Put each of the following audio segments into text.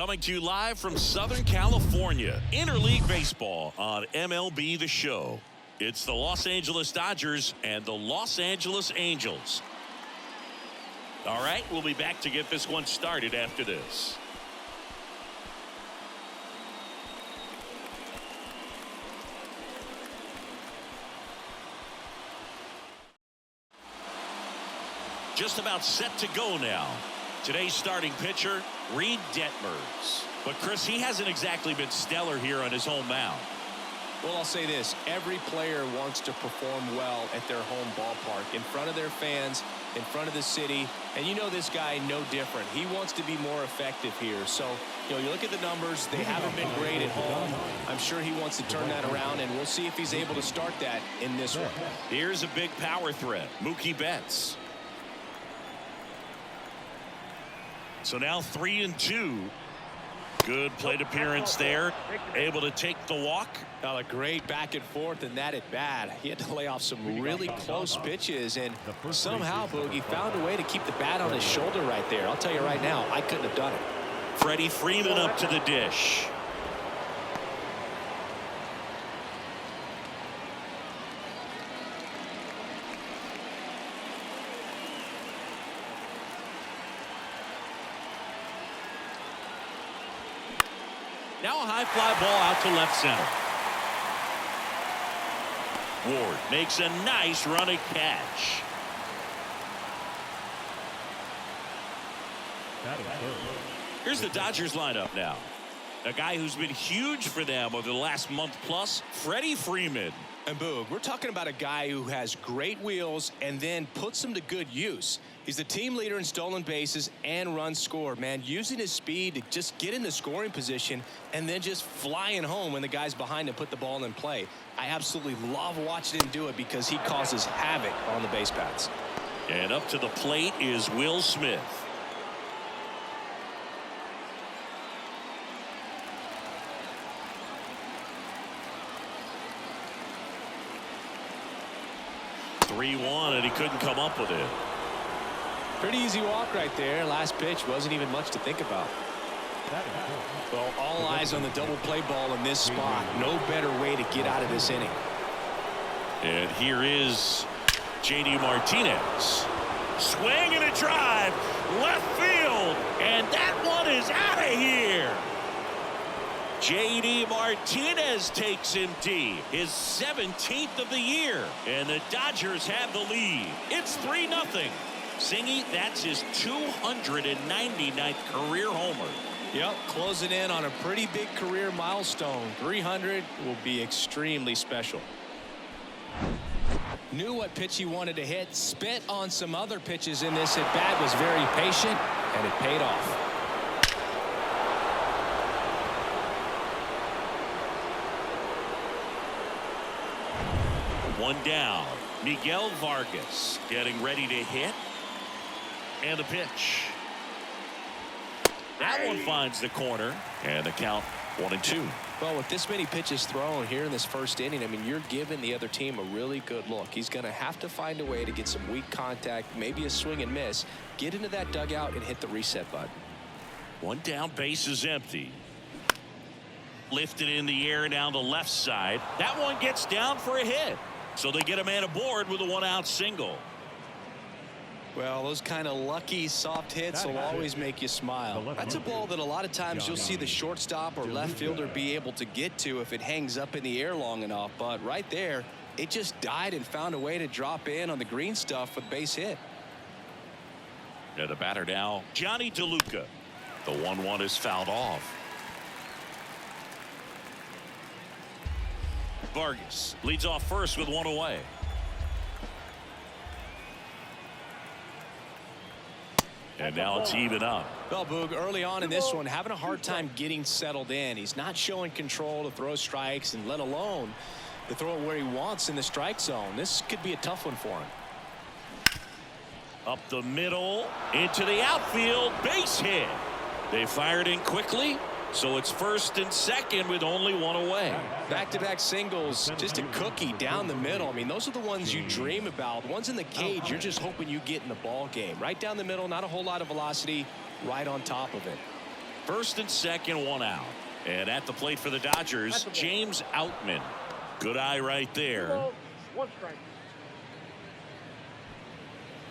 Coming to you live from Southern California, Interleague Baseball on MLB The Show. It's the Los Angeles Dodgers and the Los Angeles Angels. All right, we'll be back to get this one started after this. Just about set to go now. Today's starting pitcher, Reed Detmers. But Chris, he hasn't exactly been stellar here on his home mound. Well, I'll say this. Every player wants to perform well at their home ballpark, in front of their fans, in front of the city. And you know this guy no different. He wants to be more effective here. So, you look at the numbers. They haven't been great at home. I'm sure he wants to turn that around, and we'll see if he's able to start that in this one. Here's a big power threat, Mookie Betts. So now 3-2. Good plate appearance there. Able to take the walk. Now a great back and forth in that at bat. He had to lay off some really close pitches, and somehow Boogie found a way to keep the bat on his shoulder right there. I'll tell you right now, I couldn't have done it. Freddie Freeman up to the dish. Now a high fly ball out to left center. Ward makes a nice running catch. Here's the Dodgers lineup now. A guy who's been huge for them over the last month plus, Freddie Freeman. And Boog, we're talking about a guy who has great wheels and then puts them to good use. He's the team leader in stolen bases and runs scored, man. Using his speed to just get in the scoring position and then just flying home when the guys behind him put the ball in play. I absolutely love watching him do it because he causes havoc on the base paths. And up to the plate is Will Smith. (3-1) and he couldn't come up with it. Pretty easy walk right there. Last pitch wasn't even much to think about. Well, all eyes on the double play ball in this spot. No better way to get out of this inning. And here is J.D. Martinez. Swing and a drive. Left field. And that one is out of here. J.D. Martinez takes him deep. His 17th of the year. And the Dodgers have the lead. It's 3-0. Singy, that's his 299th career homer. Yep, closing in on a pretty big career milestone. 300 will be extremely special. Knew what pitch he wanted to hit. Spit on some other pitches in this at bat. Was very patient, and it paid off. One down. Miguel Vargas getting ready to hit. And the pitch. That one finds the corner. And the count 1-2. Well, with this many pitches thrown here in this first inning, I mean, you're giving the other team a really good look. He's going to have to find a way to get some weak contact, maybe a swing and miss, get into that dugout and hit the reset button. One down, base is empty. Lifted in the air down the left side. That one gets down for a hit. So they get a man aboard with a one-out single. Well, those kind of lucky soft hits will always make you smile. That's a ball that a lot of times you'll see the shortstop or left fielder be able to get to if it hangs up in the air long enough. But right there, it just died and found a way to drop in on the green stuff with base hit. And the batter now, Johnny DeLuca. The 1-1 is fouled off. Vargas leads off first with one away. And now it's even up. Well, Boog, early on in this one, having a hard time getting settled in. He's not showing control to throw strikes, and let alone to throw it where he wants in the strike zone. This could be a tough one for him. Up the middle, into the outfield, base hit. They fired in quickly. So it's first and second with only one away. Back-to-back singles, just a cookie down the middle. I mean, those are the ones you dream about. Ones in the cage, you're just hoping you get in the ball game. Right down the middle, not a whole lot of velocity, right on top of it. First and second, one out. And at the plate for the Dodgers, James Outman. Good eye right there. One strike.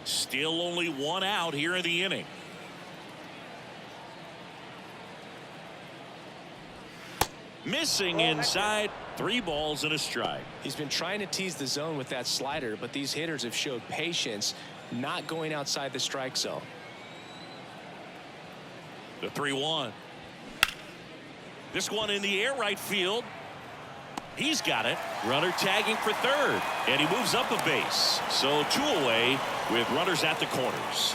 Still only one out here in the inning. Missing inside. 3 balls and a strike. He's been trying to tease the zone with that slider, but these hitters have showed patience, not going outside the strike zone. The 3-1. This one in the air right field. He's got it. Runner tagging for third, and he moves up a base. So 2 away with runners at the corners.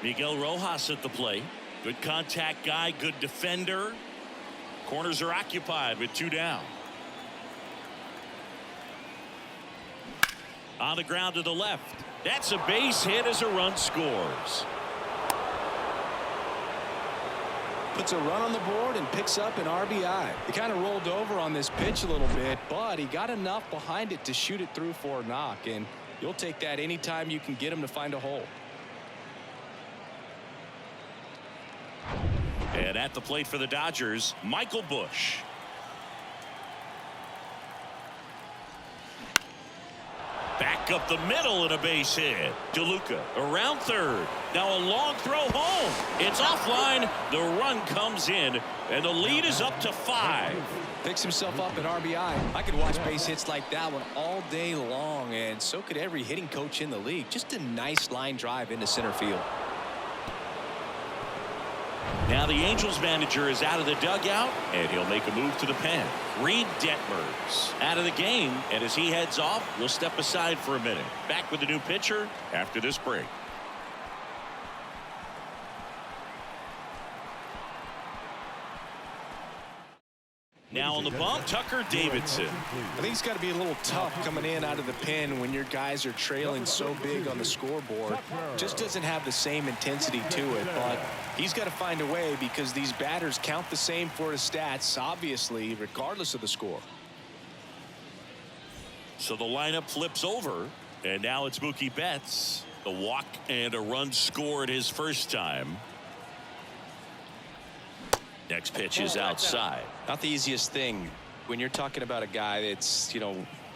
Miguel Rojas at the plate. Good contact guy, good defender. Corners are occupied with 2 down. On the ground to the left. That's a base hit as a run scores. Puts a run on the board and picks up an RBI. He kind of rolled over on this pitch a little bit, but he got enough behind it to shoot it through for a knock, and you'll take that anytime you can get him to find a hole. And at the plate for the Dodgers, Michael Busch. Back up the middle and a base hit. DeLuca around third. Now a long throw home. It's offline. The run comes in, and the lead is up to 5. Picks himself up at RBI. I could watch base hits like that one all day long, and so could every hitting coach in the league. Just a nice line drive into center field. Now the Angels manager is out of the dugout, and he'll make a move to the pen. Reed Detmers out of the game, and as he heads off, we'll step aside for a minute. Back with the new pitcher after this break. Now on the bump, Tucker Davidson. I think it's got to be a little tough coming in out of the pen when your guys are trailing so big on the scoreboard. Just doesn't have the same intensity to it, but he's got to find a way because these batters count the same for his stats, obviously, regardless of the score. So the lineup flips over, and now it's Mookie Betts. A walk and a run scored his first time. Next pitch is outside. Not the easiest thing when you're talking about a guy that's,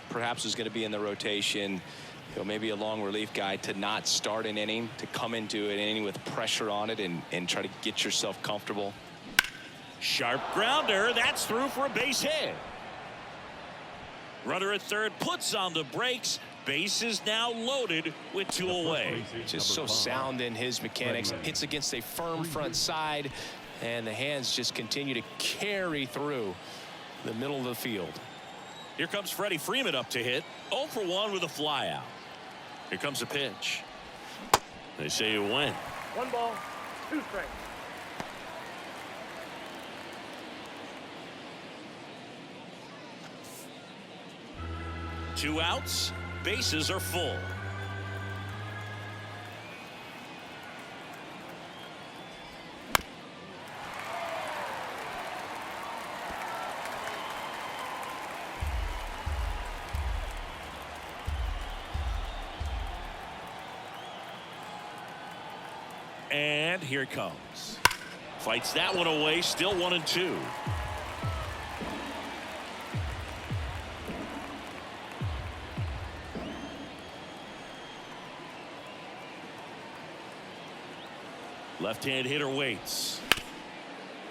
perhaps is going to be in the rotation, maybe a long relief guy, to not start an inning, to come into an inning with pressure on it and try to get yourself comfortable. Sharp grounder. That's through for a base hit. Runner at third puts on the brakes. Base is now loaded with 2 away. Just so sound in his mechanics. Hits against a firm front side. And the hands just continue to carry through the middle of the field. Here comes Freddie Freeman up to hit. 0 for 1 with a fly out. Here comes a pitch. They say you win. 1 ball, 2 strikes. Two outs. Bases are full. And here it comes. Fights that one away. Still 1-2. Left-hand hitter waits.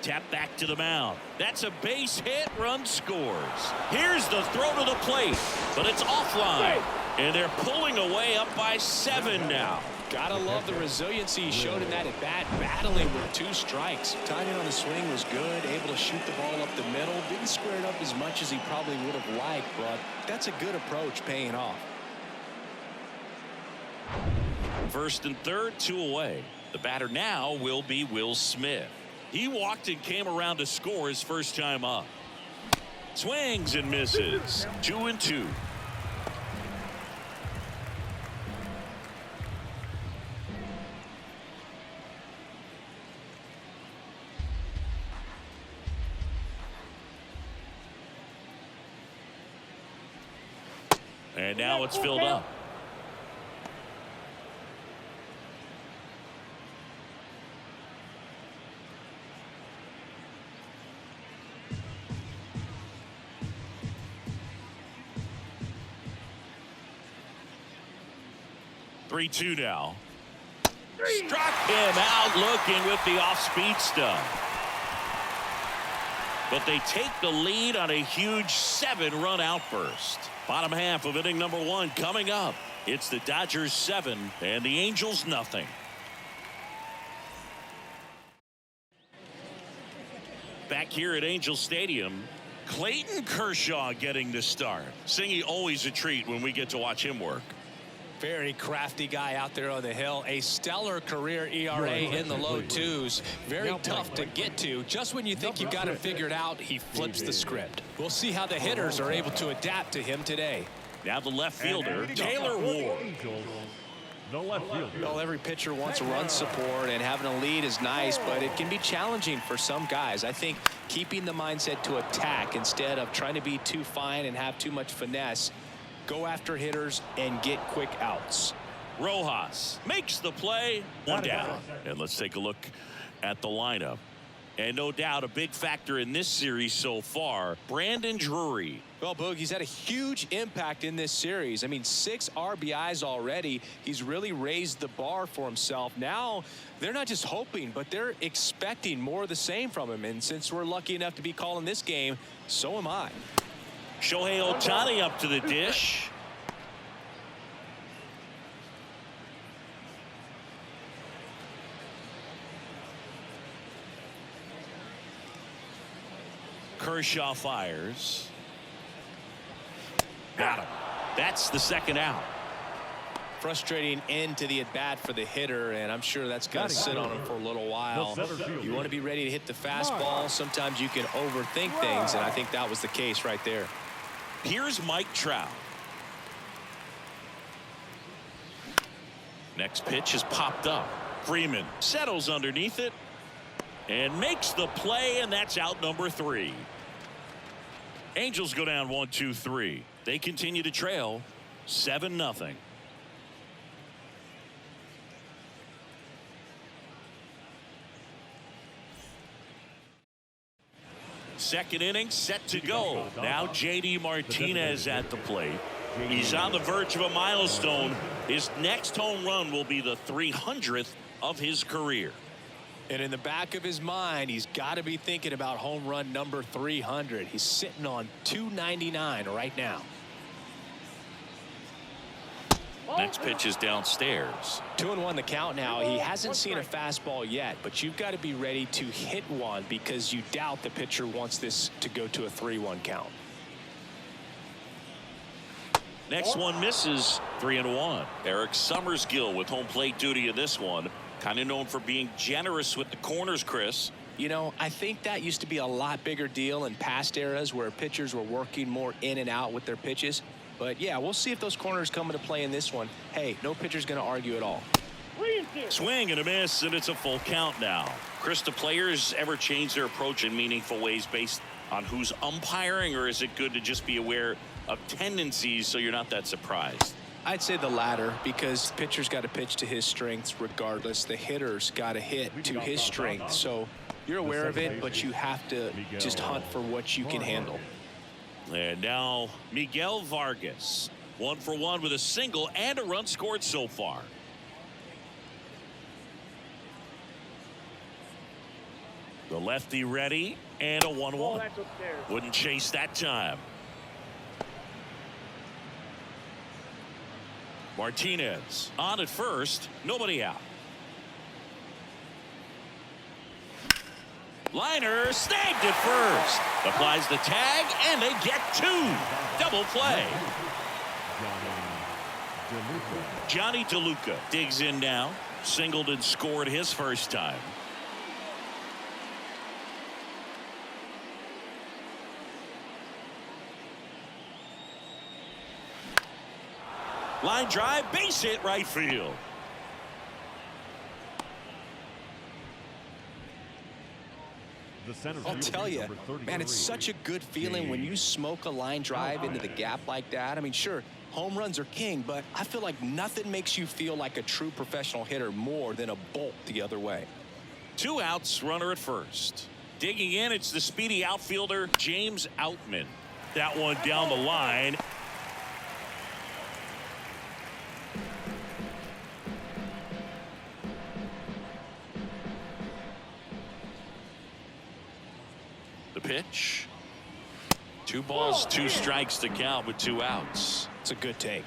Tap back to the mound. That's a base hit. Run scores. Here's the throw to the plate, but it's offline. And they're pulling away up by 7 now. Gotta love the resiliency he showed in that at bat, battling with 2 strikes. Timing on the swing was good, able to shoot the ball up the middle. Didn't square it up as much as he probably would have liked, but that's a good approach, paying off. First and third, 2 away. The batter now will be Will Smith. He walked and came around to score his first time up. Swings and misses. 2-2. And now it's filled up. 3-2 now. Struck him out looking with the off-speed stuff. But they take the lead on a huge 7-run outburst. Bottom half of inning number 1 coming up. It's the Dodgers 7 and the Angels nothing. Back here at Angel Stadium, Clayton Kershaw getting the start. Singy, always a treat when we get to watch him work. Very crafty guy out there on the hill. A stellar career ERA in the low 2s. Very tough to get to. Just when you think you've got him figured out, he flips the script. We'll see how the hitters are able to adapt to him today. Now the left fielder, Taylor Ward. Well, every pitcher wants run support, and having a lead is nice, but it can be challenging for some guys. I think keeping the mindset to attack instead of trying to be too fine and have too much finesse. Go after hitters and get quick outs. Rojas makes the play. 1 down. And let's take a look at the lineup. And no doubt a big factor in this series so far, Brandon Drury. Well, Boog, he's had a huge impact in this series. I mean, 6 RBIs already. He's really raised the bar for himself. Now, they're not just hoping, but they're expecting more of the same from him. And since we're lucky enough to be calling this game, so am I. Shohei Ohtani up to the dish. Kershaw fires. Got him. That's the second out. Frustrating end to the at-bat for the hitter, and I'm sure that's going to sit on him for a little while. You want to be ready to hit the fastball. Sometimes you can overthink things, and I think that was the case right there. Here's Mike Trout. Next pitch is popped up. Freeman settles underneath it and makes the play, and that's out number 3. Angels go down 1-2-3. They continue to trail 7-0. Second inning set to go. Now J.D. Martinez at the plate. He's on the verge of a milestone. His next home run will be the 300th of his career. And in the back of his mind, he's got to be thinking about home run number 300. He's sitting on 299 right now. Next pitch is downstairs. 2-1 the count now. He hasn't seen a fastball yet, but you've got to be ready to hit one because you doubt the pitcher wants this to go to a 3-1 count. Next one misses. 3-1. Eric Summersgill with home plate duty in this one. Kind of known for being generous with the corners, Chris. You know, I think that used to be a lot bigger deal in past eras where pitchers were working more in and out with their pitches. But yeah, we'll see if those corners come into play in this one. Hey, no pitcher's going to argue at all. Swing and a miss, and it's a full count now. Chris, do players ever change their approach in meaningful ways based on who's umpiring, or is it good to just be aware of tendencies so you're not that surprised? I'd say the latter, because pitcher's got to pitch to his strengths regardless. The hitter's got to hit to his strength. So you're aware of it, but you have to just hunt for what you can handle. And now Miguel Vargas, 1 for 1 with a single and a run scored so far. The lefty ready and a 1-1. Wouldn't chase that time. Martinez on at first, nobody out. Liner snagged at first. Applies the tag, and they get 2. Double play. Johnny DeLuca digs in now. Singled and scored his first time. Line drive, base hit right field. I'll tell you, man, it's such a good feeling when you smoke a line drive into the gap like that. I mean, sure, home runs are king, but I feel like nothing makes you feel like a true professional hitter more than a bolt the other way. 2 outs, runner at first. Digging in, it's the speedy outfielder, James Outman. That one down the line. pitch. 2 balls, 2 strikes to count with 2 outs. It's a good take.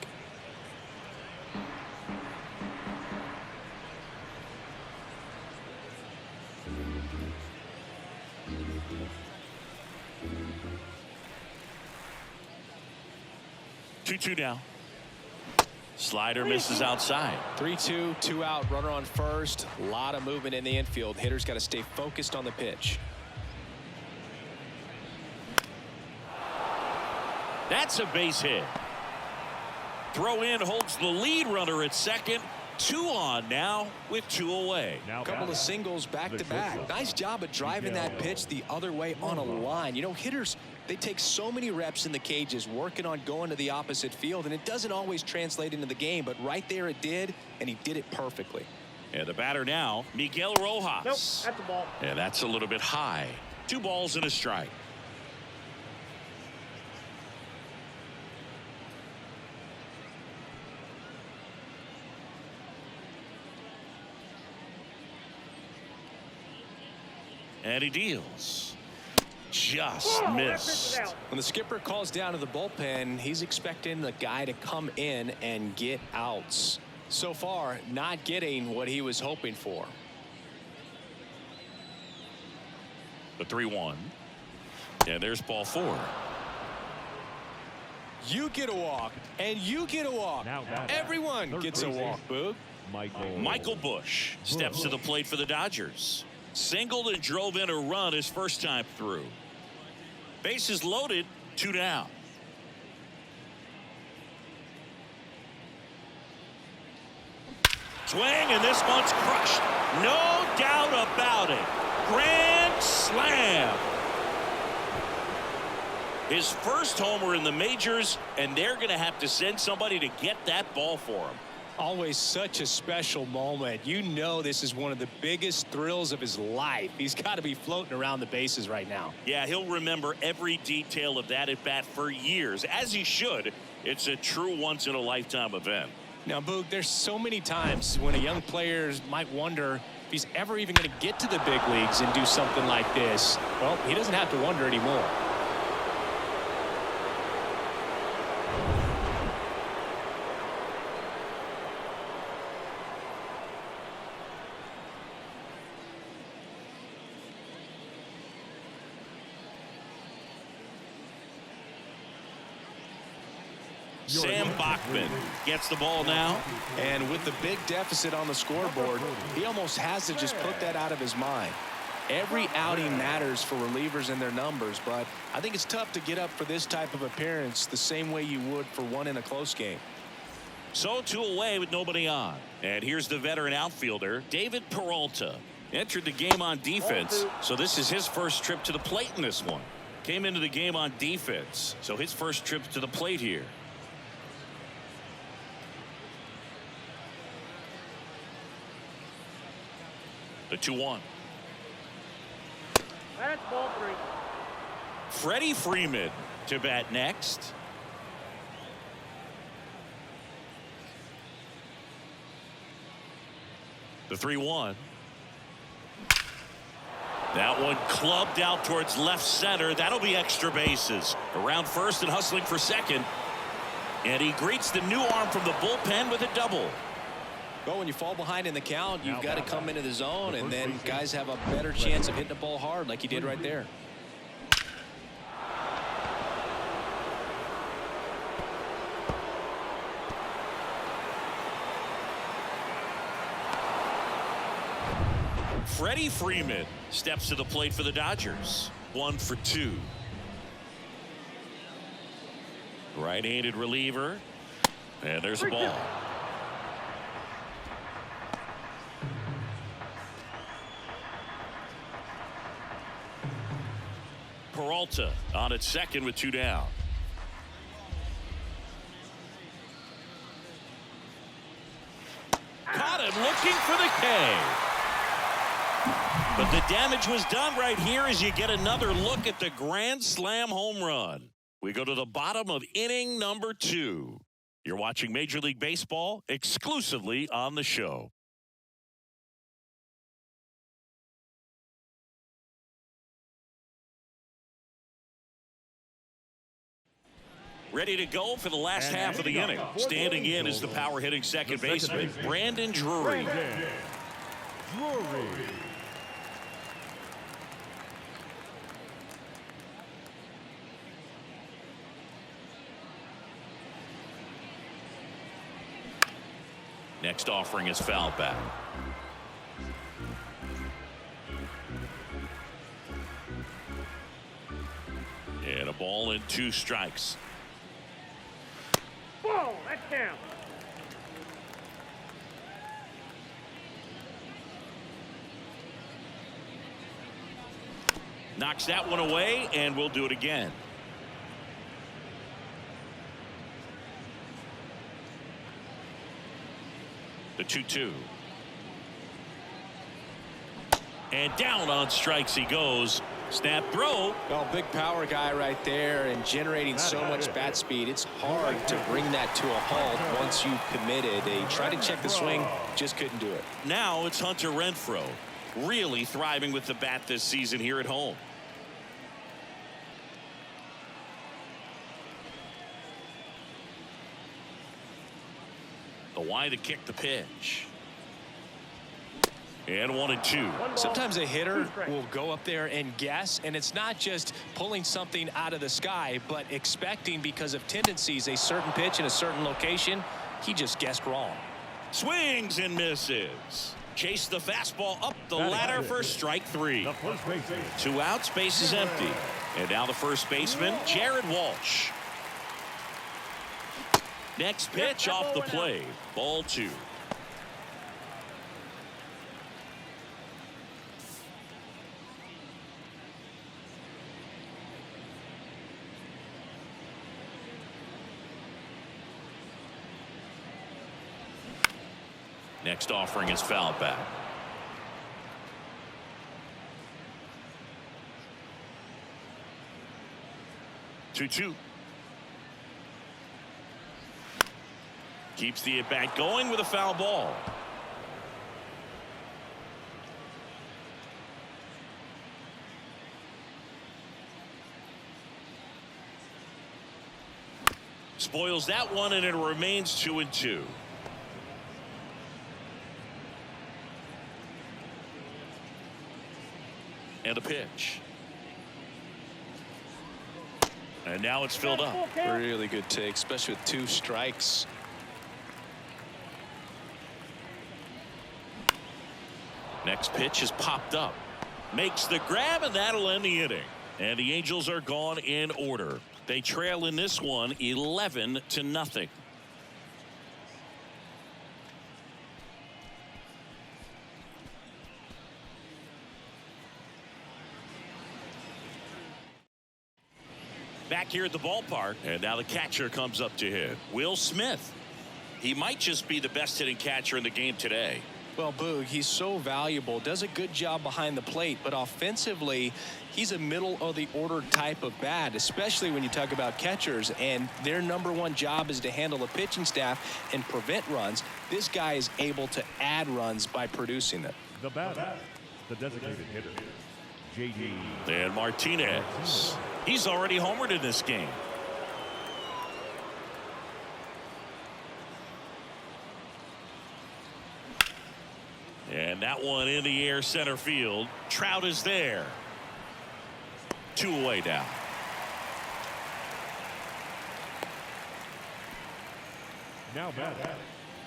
Two now. Slider misses outside. 3-2, 2 out, runner on first. A lot of movement in the infield. Hitters got to stay focused on the pitch. That's a base hit. Throw in holds the lead runner at second. 2 on now with 2 away. A couple of singles back to back. Nice job of driving that pitch the other way on a line. You know, hitters, they take so many reps in the cages working on going to the opposite field, and it doesn't always translate into the game, but right there it did, and he did it perfectly. And the batter now, Miguel Rojas. Nope, that's a ball. And that's a little bit high. 2 balls and a strike. And he deals. Just missed. When the skipper calls down to the bullpen, he's expecting the guy to come in and get outs. So far, not getting what he was hoping for. The 3-1. And there's ball 4. You get a walk, and you get a walk. Everyone gets a walk, Boog. Michael Busch steps to the plate for the Dodgers. Singled and drove in a run his first time through. Bases loaded, 2 down. Swing, and this one's crushed. No doubt about it. Grand slam. His first homer in the majors, and they're going to have to send somebody to get that ball for him. Always such a special moment. You know this is one of the biggest thrills of his life. He's got to be floating around the bases right now. Yeah, he'll remember every detail of that at bat for years, as he should. It's a true once-in-a-lifetime event. Now, Boog, there's so many times when a young player might wonder if he's ever even going to get to the big leagues and do something like this. Well, he doesn't have to wonder anymore. Sam Bachman gets the ball now. And with the big deficit on the scoreboard, he almost has to just put that out of his mind. Every outing matters for relievers and their numbers, but I think it's tough to get up for this type of appearance the same way you would for one in a close game. So 2 away with nobody on. And here's the veteran outfielder, David Peralta. Entered the game on defense, so this is his first trip to the plate in this one. Came into the game on defense, so his first trip to the plate here. The 2-1. That's ball 3. Freddie Freeman to bat next. The 3-1. That one clubbed out towards left center. That'll be extra bases. Around first and hustling for second. And he greets the new arm from the bullpen with a double. Well, when you fall behind in the count, you've got to come into the zone, and then guys have a better chance of hitting the ball hard like he did right there. Freddie Freeman steps to the plate for the Dodgers. 1 for 2. Right-handed reliever. And there's a ball. Peralta on at second with 2 down. Caught him looking for the K. But the damage was done right here as you get another look at the grand slam home run. We go to the bottom of inning number 2. You're watching Major League Baseball exclusively on the show. Ready to go for the last half of the inning. Standing in is the power hitting second baseman, Brandon Drury. Next offering is fouled back. And a ball and 2 strikes. Whoa, that counts. Knocks that one away, and we'll do it again. The 2-2. And down on strikes he goes. Snap throw. Well, big power guy right there and generating so much bat speed. It's hard to bring that to a halt once you've committed. They tried to check the swing, just couldn't do it. Now it's Hunter Renfroe, really thriving with the bat this season here at home. The wide to kick the pitch. And 1-2. Sometimes a hitter will go up there and guess, and it's not just pulling something out of the sky, but expecting because of tendencies a certain pitch in a certain location. He just guessed wrong. Swings and misses. Chase the fastball up the ladder for strike 3. 2 outs, base is empty. And now the first baseman, Jared Walsh. Next pitch off the plate. Ball 2. Next offering is fouled back. Two. Keeps the at-bat going with a foul ball. Spoils that one, and it remains 2-2. And a pitch. And now it's filled up. Really good take, especially with 2 strikes. Next pitch is popped up. Makes the grab, and that'll end the inning. And the Angels are gone in order. They trail in this one 11-0. Back here at the ballpark, and now the catcher comes up to hit. Will Smith. He might just be the best hitting catcher in the game today. Well, Boog, he's so valuable, does a good job behind the plate, but offensively, he's a middle of the order type of bat, especially when you talk about catchers, and their #1 job is to handle the pitching staff and prevent runs. This guy is able to add runs by producing them. The batter, the designated hitter, J.D. And Martinez. He's already homered in this game. And that one in the air center field. Trout is there. 2 away now. Now batting,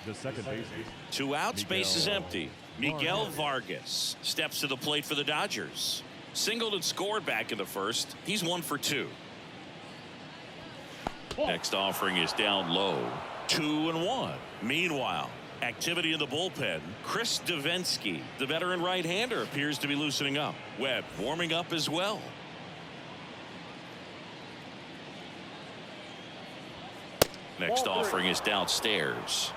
the second baseman. 2 outs, base is empty. Miguel Vargas steps to the plate for the Dodgers. Singled and scored back in the first. He's 1 for 2. Next offering is down low. 2-1. Meanwhile, activity in the bullpen. Chris Davinsky, the veteran right-hander, appears to be loosening up. Webb warming up as well. Next offering is downstairs.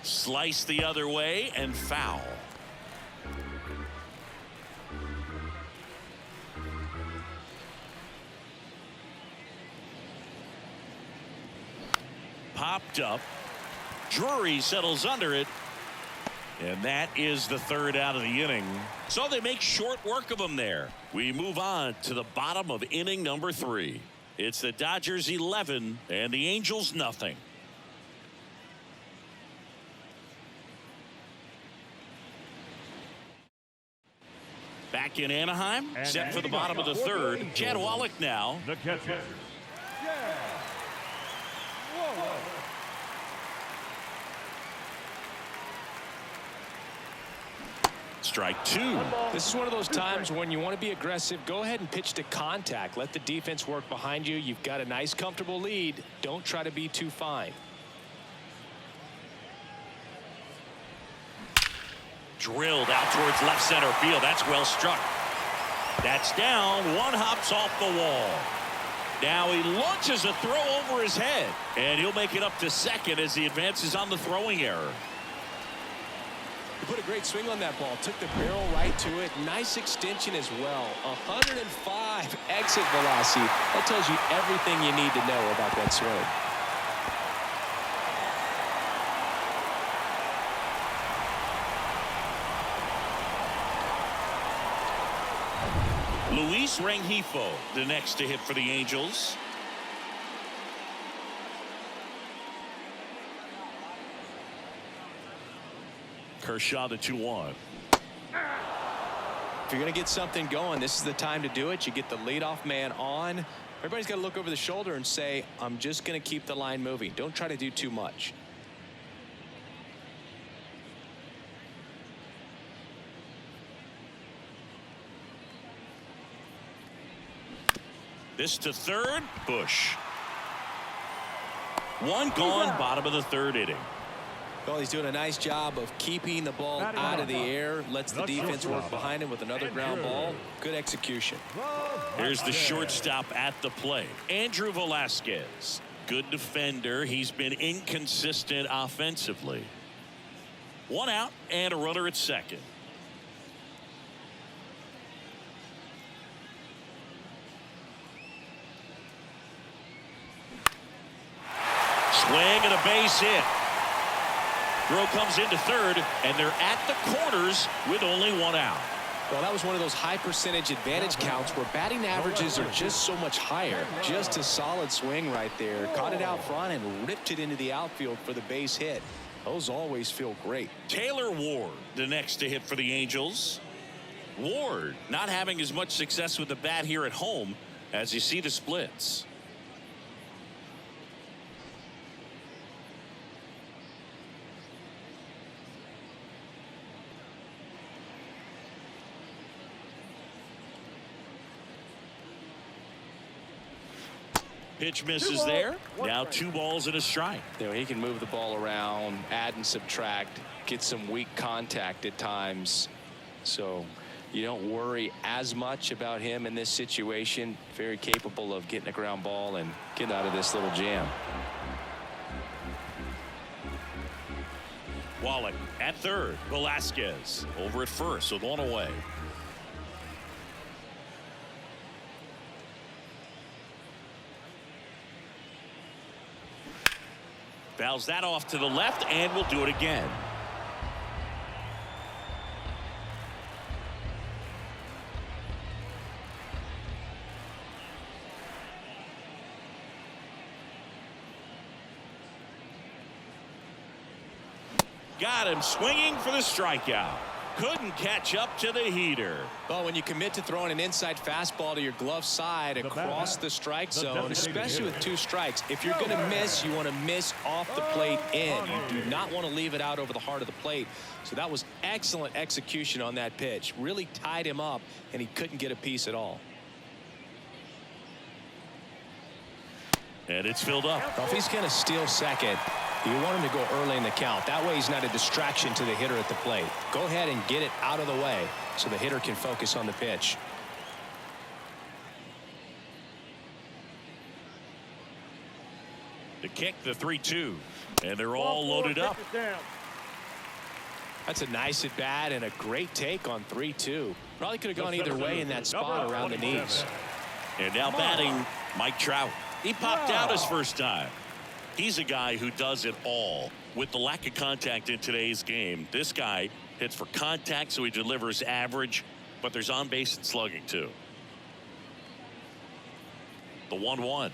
Slice the other way and foul. Popped up. Drury settles under it. And that is the third out of the inning. So they make short work of him there. We move on to the bottom of inning number 3. It's the Dodgers 11 and the Angels nothing. Back in Anaheim, And set for the bottom of the third. Chad Wallach now. The catcher. Yeah. Whoa. Strike 2. This is one of those times when you want to be aggressive. Go ahead and pitch to contact. Let the defense work behind you. You've got a nice, comfortable lead. Don't try to be too fine. Drilled out towards left center field. That's well struck. That's down. One hops off the wall. Now he launches a throw over his head. And he'll make it up to second as he advances on the throwing error. He put a great swing on that ball. Took the barrel right to it. Nice extension as well. 105 exit velocity. That tells you everything you need to know about that swing. Luis Rengifo, the next to hit for the Angels. Kershaw the 2-1. If you're going to get something going, this is the time to do it. You get the leadoff man on. Everybody's got to look over the shoulder and say, I'm just going to keep the line moving. Don't try to do too much. This to third. Bush. One gone, bottom of the third inning. Well, he's doing a nice job of keeping the ball out of the air. Lets the defense work behind him with another ground ball. Good execution. Here's the shortstop at the plate. Andrew Velasquez. Good defender. He's been inconsistent offensively. One out and a runner at second. Swing and a base hit. Throw comes into third, and they're at the corners with only one out. Well, that was one of those high percentage advantage counts where batting averages are just so much higher. Just a solid swing right there. Caught it out front and ripped it into the outfield for the base hit. Those always feel great. Taylor Ward, the next to hit for the Angels. Ward not having as much success with the bat here at home as you see the splits. Pitch misses there. Now 2 balls and a strike. You know, he can move the ball around, add and subtract, get some weak contact at times. So you don't worry as much about him in this situation. Very capable of getting a ground ball and getting out of this little jam. Wallach at third. Velasquez over at first with one away. Fouls that off to the left, and we'll do it again. Got him swinging for the strikeout. Couldn't catch up to the heater. Well, when you commit to throwing an inside fastball to your glove side across the strike zone, especially with 2 strikes, if you're going to miss, you want to miss off the plate in. You do not want to leave it out over the heart of the plate. So that was excellent execution on that pitch. Really tied him up, and he couldn't get a piece at all. And it's filled up. Well, if he's going to steal second, you want him to go early in the count. That way he's not a distraction to the hitter at the plate. Go ahead and get it out of the way so the hitter can focus on the pitch. The kick, the 3-2. And they're all loaded up. That's a nice at bat and a great take on 3-2. Probably could have gone either way in that spot around the knees. And now batting, Mike Trout. He popped out his first time. He's a guy who does it all. With the lack of contact in today's game, this guy hits for contact, so he delivers average, but there's on base and slugging too. The 1-1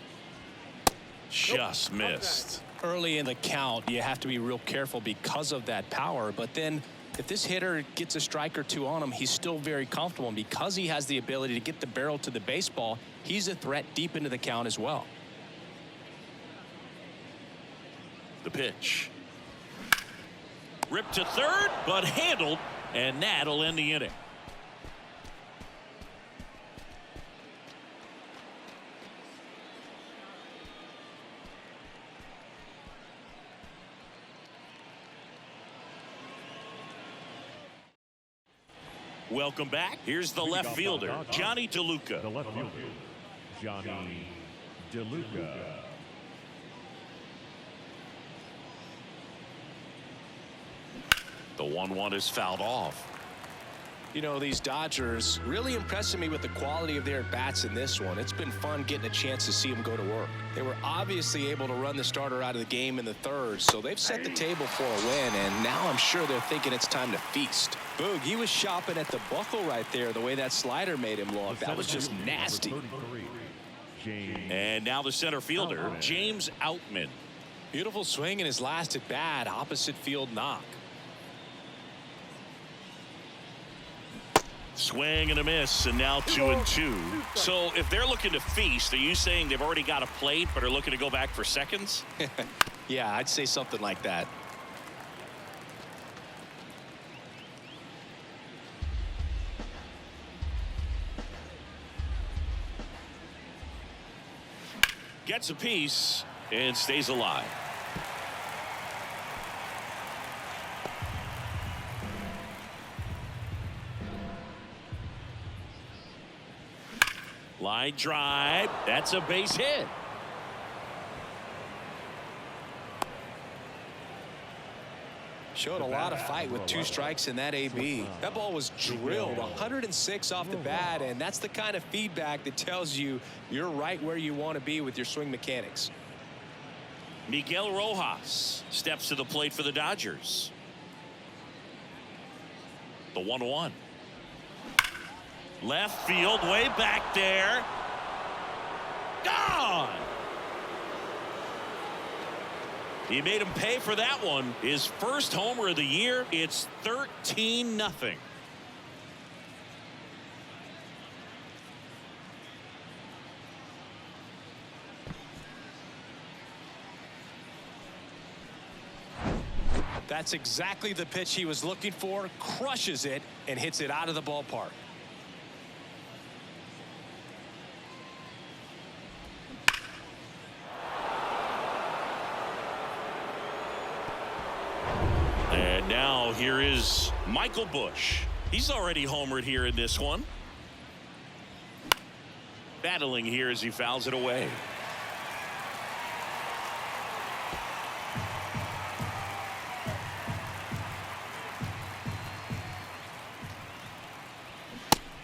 just missed. Early in the count, you have to be real careful because of that power, but then if this hitter gets a strike or two on him, he's still very comfortable, and because he has the ability to get the barrel to the baseball, he's a threat deep into the count as well. The pitch. Ripped to third, but handled, and that'll end the inning. Welcome back. Here's the left fielder, Johnny DeLuca. The left fielder, Johnny DeLuca. The 1-1 is fouled off. You know, these Dodgers really impressing me with the quality of their bats in this one. It's been fun getting a chance to see them go to work. They were obviously able to run the starter out of the game in the third, so they've set the table for a win, and now I'm sure they're thinking it's time to feast. Boog, he was shopping at the buckle right there, the way that slider made him look. That was just nasty. And now the center fielder, James Outman. Beautiful swing in his last at bat, opposite field knock. Swing and a miss, and now 2-2. So if they're looking to feast, are you saying they've already got a plate but are looking to go back for seconds? Yeah, I'd say something like that. Gets a piece and stays alive. Line drive. That's a base hit. Showed a lot of fight with 2 strikes in that AB. That ball was drilled 106 off the bat, and that's the kind of feedback that tells you you're right where you want to be with your swing mechanics. Miguel Rojas steps to the plate for the Dodgers. The 1-1. Left field, way back there. Gone. He made him pay for that one. His first homer of the year. It's 13-0. That's exactly the pitch he was looking for. Crushes it and hits it out of the ballpark. And now here is Michael Busch. He's already homered here in this one. Battling here as he fouls it away.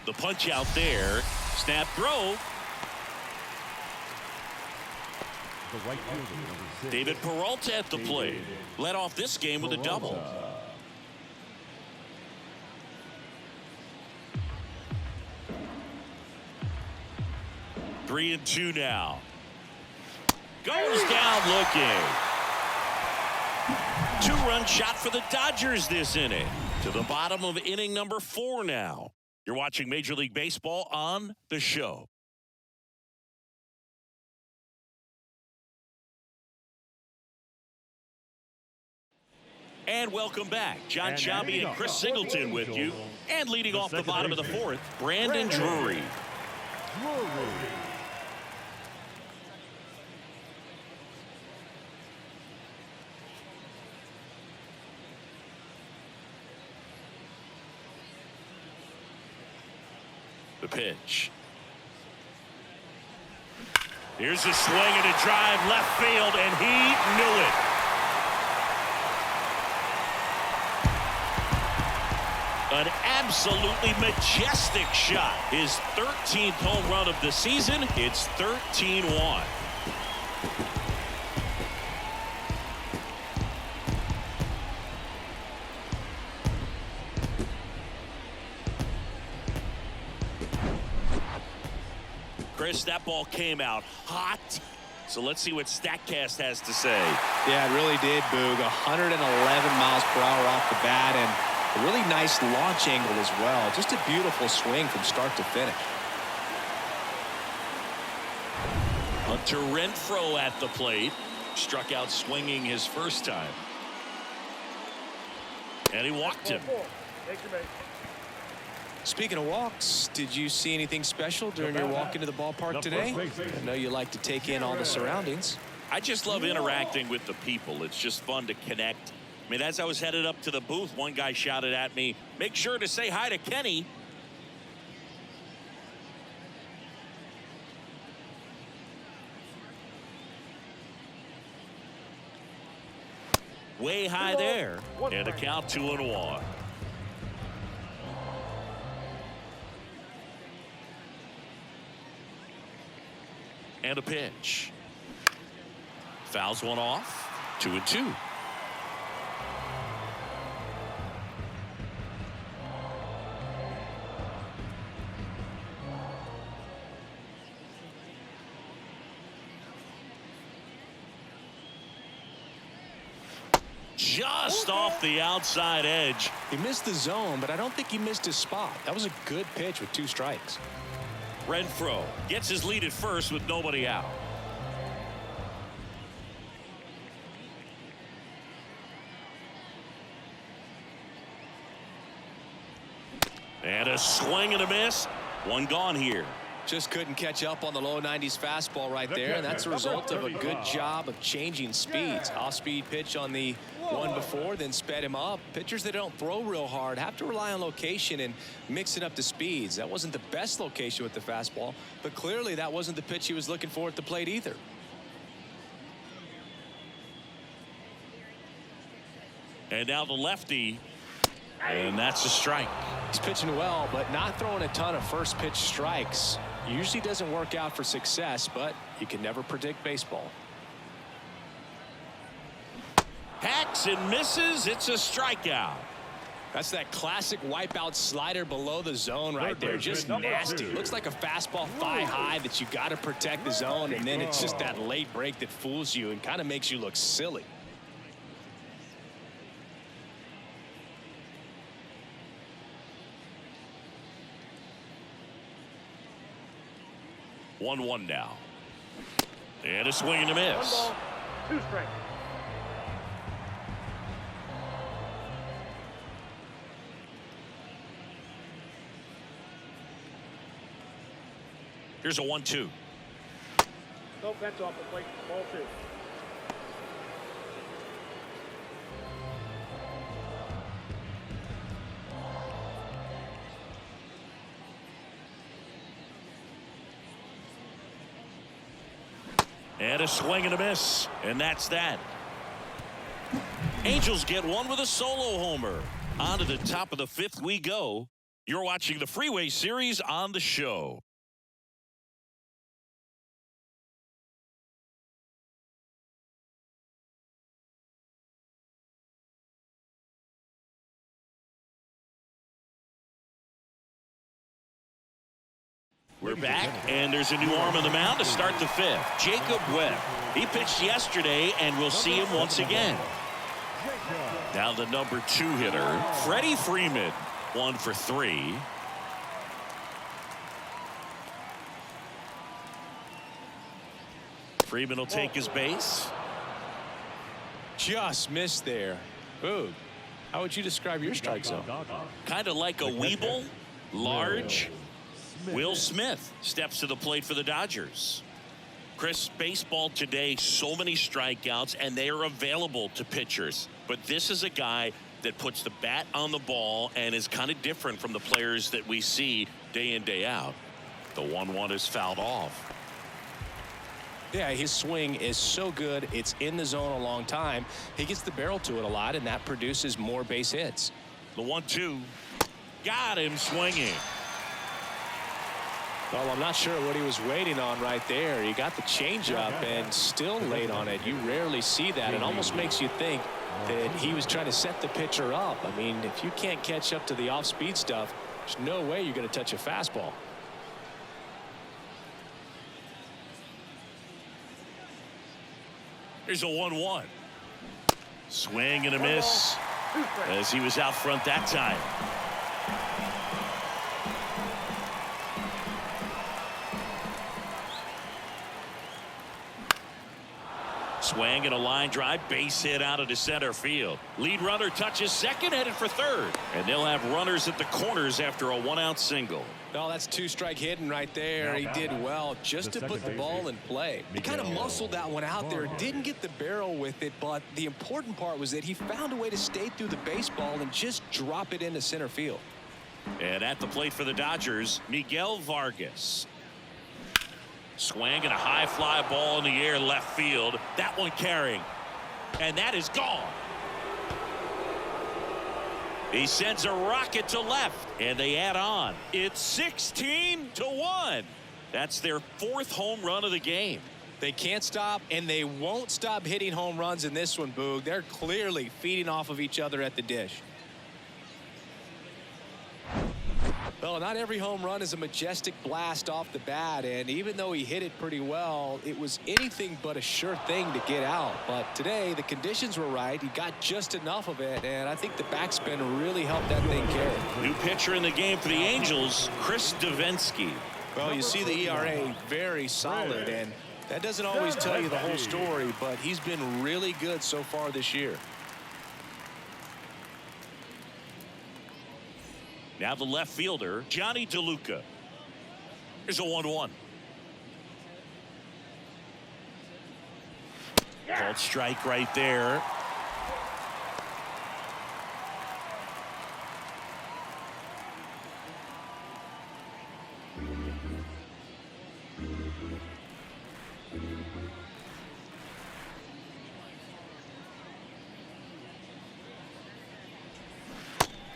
The punch out there. Snap throw. The right fielder, number 6. David Peralta at the plate. Led off this game with a double. 3-2 now. Goes down looking. 2-run shot for the Dodgers this inning. To the bottom of inning number 4 now. You're watching Major League Baseball on The Show. And welcome back. John Chambi and Chris Singleton with you. And leading off the bottom of the 4th, Brandon Drury. The pitch. Here's a swing and a drive left field, and he knew it. An absolutely majestic shot. His 13th home run of the season. It's 13-1. miss. That ball came out hot. So let's see what StatCast has to say. Yeah, it really did, Boog. 111 miles per hour off the bat, and a really nice launch angle as well. Just a beautiful swing from start to finish. Hunter Renfroe at the plate. Struck out swinging his first time. And he walked him. Take your base. Speaking of walks, did you see anything special during your walk into the ballpark today? I know you like to take in all the surroundings. I just love interacting with the people. It's just fun to connect. I mean, as I was headed up to the booth, one guy shouted at me, "Make sure to say hi to Kenny." Way high there. And a count 2-1. And a pitch. Fouls one off. 2-2. Just off the outside edge. He missed the zone, but I don't think he missed his spot. That was a good pitch with 2 strikes. Renfroe gets his lead at first with nobody out. And a swing and a miss. One gone here. Just couldn't catch up on the low 90s fastball right there, and that's a result of a good job of changing speeds. Off-speed pitch on the one before, then sped him up. Pitchers that don't throw real hard have to rely on location and mix it up to speeds. That wasn't the best location with the fastball, but clearly that wasn't the pitch he was looking for at the plate either. And now the lefty, and that's a strike. He's pitching well, but not throwing a ton of first pitch strikes. Usually doesn't work out for success, but you can never predict baseball. Hacks and misses. It's a strikeout. That's that classic wipeout slider below the zone right there. Just nasty. Looks like a fastball thigh high that you got to protect the zone, and then it's just that late break that fools you and kind of makes you look silly. 1-1 now. And a swing and a miss. 1 ball, 2 strikes. Here's a 1-2. No, that's off the plate. Ball 2. And a swing and a miss. And that's that. Angels get one with a solo homer. On to the top of the 5th we go. You're watching the Freeway Series on the show. We're back, and there's a new arm on the mound to start the 5th. Jacob Webb. He pitched yesterday, and we'll see him once again. Now the number 2 hitter, Freddie Freeman, 1 for 3. Freeman will take his base. Just missed there. Ooh, how would you describe your strike zone? Kind of like a Weeble, large. Will Smith steps to the plate for the Dodgers. Chris, baseball today, so many strikeouts, and they are available to pitchers. But this is a guy that puts the bat on the ball and is kind of different from the players that we see day in, day out. The 1-1 is fouled off. Yeah, his swing is so good. It's in the zone a long time. He gets the barrel to it a lot, and that produces more base hits. The 1-2. Got him swinging. Well, I'm not sure what he was waiting on right there. He got the changeup and still late on it. You rarely see that. It almost makes you think that he was trying to set the pitcher up. I mean, if you can't catch up to the off-speed stuff, there's no way you're going to touch a fastball. Here's a 1-1. Swing and a miss as he was out front that time. Swing and a line drive, base hit out into center field. Lead runner touches second, headed for third. And they'll have runners at the corners after a 1-out single. Oh, that's two-strike hitting right there. He did well just to put the ball in play. He kind of muscled that one out there. Didn't get the barrel with it, but the important part was that he found a way to stay through the baseball and just drop it into center field. And at the plate for the Dodgers, Miguel Vargas. Swing and a high fly ball in the air left field. That one carrying. And that is gone. He sends a rocket to left, and they add on. It's 16-1. That's their 4th home run of the game. They can't stop, and they won't stop hitting home runs in this one, Boog. They're clearly feeding off of each other at the dish. Well, not every home run is a majestic blast off the bat, and even though he hit it pretty well, it was anything but a sure thing to get out. But today, the conditions were right. He got just enough of it, and I think the backspin really helped that thing carry. New pitcher in the game for the Angels, Chris Davinsky. Well, you see the ERA very solid, and that doesn't always tell you the whole story, but he's been really good so far this year. Now the left fielder, Johnny DeLuca. Here's a 1-1. Called strike right there.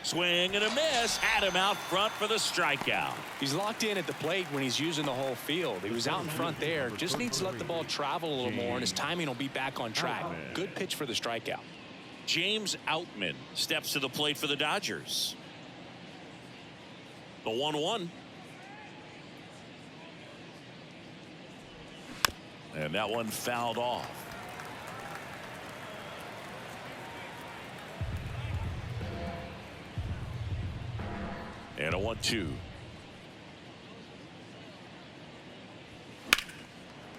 Swing and a miss. Had him out front for the strikeout. He's locked in at the plate when he's using the whole field. He was out in front there. Just needs to let the ball travel a little more, and his timing will be back on track. Good pitch for the strikeout. James Outman steps to the plate for the Dodgers. The 1-1. And that one fouled off. And a 1-2.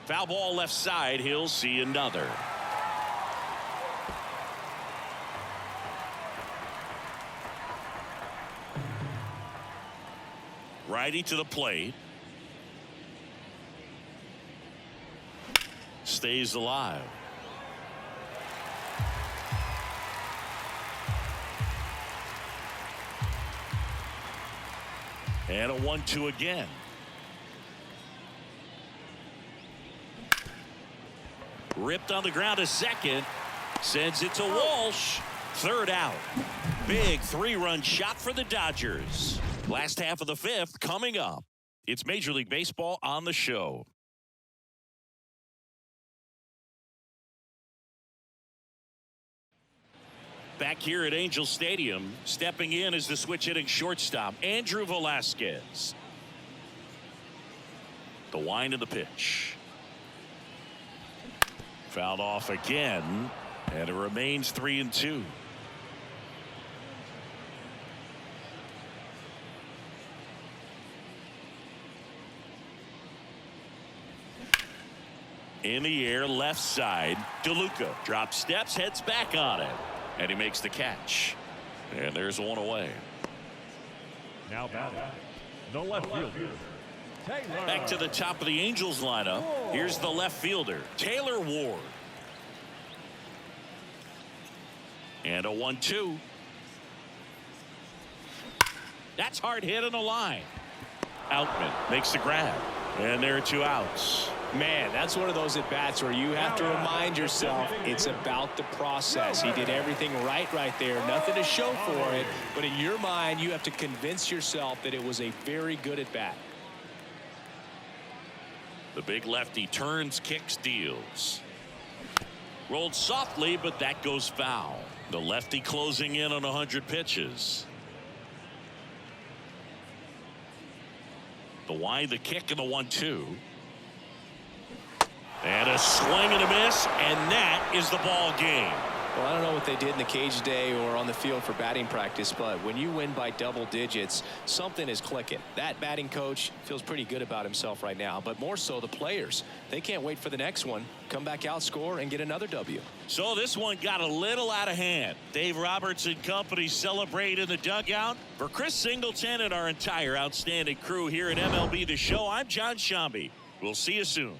Foul ball left side. He'll see another. Righty to the plate. Stays alive. And a 1-2 again. Ripped on the ground to second. Sends it to Walsh. Third out. Big 3-run shot for the Dodgers. Last half of the 5th coming up. It's Major League Baseball on the show. Back here at Angel Stadium, stepping in is the switch hitting shortstop, Andrew Velasquez. The wind of the pitch. Fouled off again, and it remains 3-2. In the air, left side, DeLuca drops steps, heads back on it. And he makes the catch. And there's one away. Now batting, the left fielder, Taylor. Back to the top of the Angels lineup. Here's the left fielder, Taylor Ward. And a 1-2. That's hard hit on the line. Outman makes the grab. And there are 2 outs. Man, that's one of those at-bats where you have to remind yourself it's about the process. He did everything right there. Nothing to show for it. But in your mind, you have to convince yourself that it was a very good at-bat. The big lefty turns, kicks, deals. Rolled softly, but that goes foul. The lefty closing in on 100 pitches. The wind, the kick, and the 1-2. And a swing and a miss, and that is the ball game. Well, I don't know what they did in the cage today or on the field for batting practice, but when you win by double digits, something is clicking. That batting coach feels pretty good about himself right now, but more so the players. They can't wait for the next one. Come back out, score, and get another W. So this one got a little out of hand. Dave Roberts and company celebrate in the dugout. For Chris Singleton and our entire outstanding crew here at MLB The Show, I'm John Shambi. We'll see you soon.